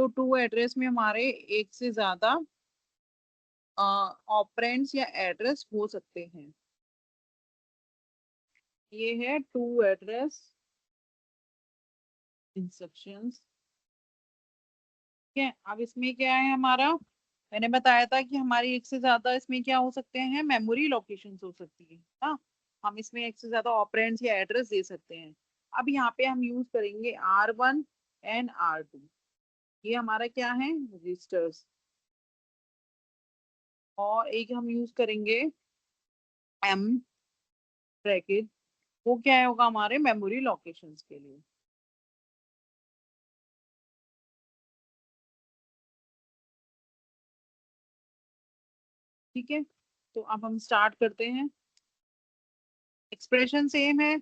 तो to address में हमारे एक से ज्यादा ऑपरेंड्स या एड्रेस हो सकते हैं। ये है टू एड्रेस इंस्ट्रक्शंस। ठीक है, अब इसमें क्या है हमारा, मैंने बताया था कि हमारी एक से ज्यादा इसमें क्या हो सकते हैं, मेमोरी लोकेशंस हो सकती है ना। हम इसमें एक से ज्यादा ऑपरेंड्स या एड्रेस दे सकते हैं। अब यहाँ पे हम यूज करेंगे R1 एंड R2। ये हमारा क्या है, रजिस्टर्स। और एक हम यूज करेंगे M ब्रैकेट, वो क्या होगा हमारे मेमोरी लोकेशंस के लिए। ठीक है, तो अब हम स्टार्ट करते हैं। एक्सप्रेशन सेम है,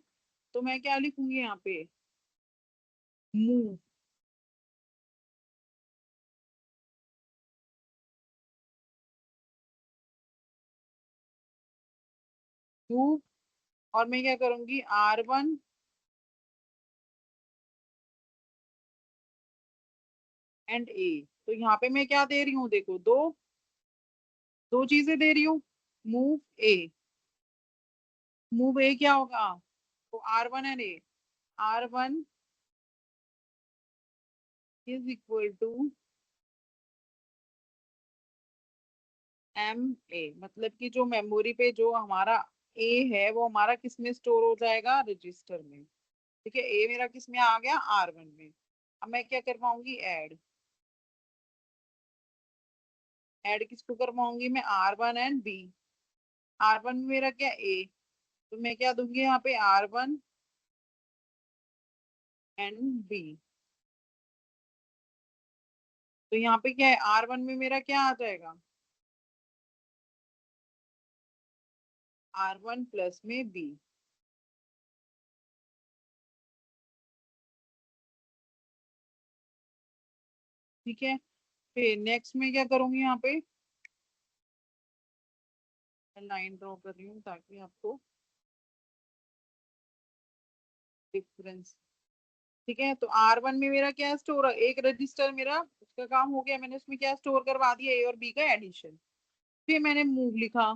तो मैं क्या लिखूंगी यहाँ पे, मूव मूव। और मैं क्या करूंगी, R1 एंड A। तो यहाँ पे मैं क्या दे रही हूँ, देखो दो दो चीजें दे रही हूँ। मूव ए, मूव ए क्या होगा, तो R1 and A। R1 is equal to MA, मतलब कि जो मेमोरी पे जो हमारा A है वो हमारा किस में स्टोर हो जाएगा, रजिस्टर में। ठीक है, A मेरा किस में आ गया, R1 में। अब मैं क्या करवाऊंगी, ऐड। ऐड किसको करवाऊंगी मैं, R1 एंड B। R1 में मेरा क्या, A, तो मैं क्या दूंगी यहाँ पे, R1 एंड B। तो यहाँ पे क्या है, R1 में मेरा क्या आ जाएगा, R1 प्लस में B। ठीक है, फिर नेक्स्ट में क्या करूंगी, यहाँ पे लाइन ड्रॉ कर रही हूँ ताकि आपको डिफरेंस। ठीक है, तो R1 में मेरा क्या स्टोर, एक रजिस्टर मेरा उसका काम हो गया, मैंने उसमें क्या स्टोर करवा दिया, A और B का एडिशन। फिर मैंने मूव लिखा,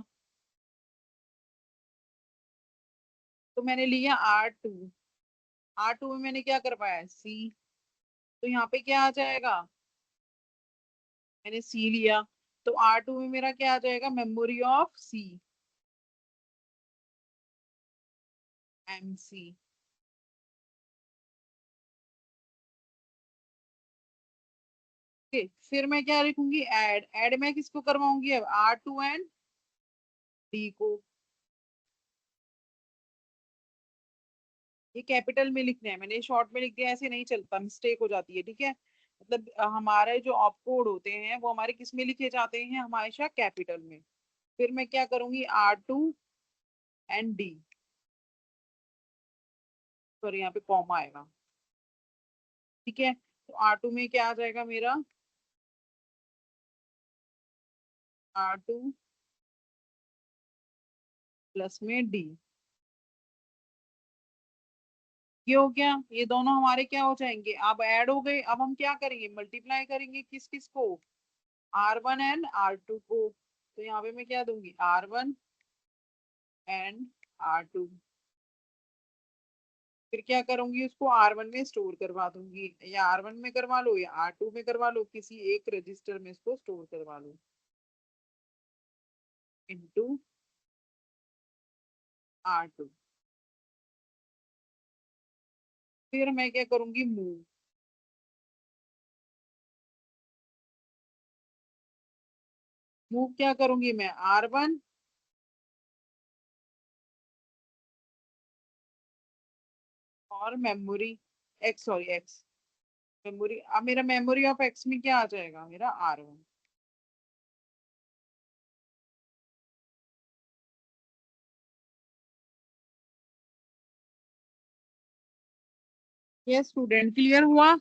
तो मैंने लिया R2। R2 में मैंने क्या करवाया, C। तो यहाँ पे क्या आ जाएगा, मैंने C लिया, तो R2 में मेरा क्या आ जाएगा, मेमोरी ऑफ C, MC। फिर मैं क्या लिखूंगी, ऐड। ऐड मैं किसको करवाऊंगी, अब R2 एंड D को। ये कैपिटल में लिखना है, मैंने शॉर्ट में लिख दिया, ऐसे नहीं चलता, मिस्टेक हो जाती है। ठीक है, मतलब हमारे जो ऑप कोड होते हैं वो हमारे किस में लिखे जाते हैं, हमेशा कैपिटल में। फिर मैं क्या करूंगी, R2 एंड D। सॉरी, यहाँ पे कॉमा आएगा। ठीक है, तो R2 में क्या आ जाएगा मेरा, R2 प्लस में D। ये हो गया, ये दोनों हमारे क्या हो जाएंगे, अब ऐड हो गए। अब हम क्या करेंगे, मल्टीप्लाई करेंगे किस किस को, R1 एंड R2 को। तो यहाँ पे मैं क्या दूंगी, R1 एंड R2। फिर क्या करूंगी, उसको R1 में स्टोर करवा दूंगी, या R1 में करवा लो या R2 में करवा लो, किसी एक रजिस्टर में इसको स्टोर करवा लो, इनटू R2। फिर मैं क्या करूंगी, मूव। मूव क्या करूंगी मैं, R1 और memory x, sorry x, memory. अब मेरा मेमोरी ऑफ एक्स में क्या आ जाएगा, मेरा R1। ये स्टूडेंट क्लियर हुआ।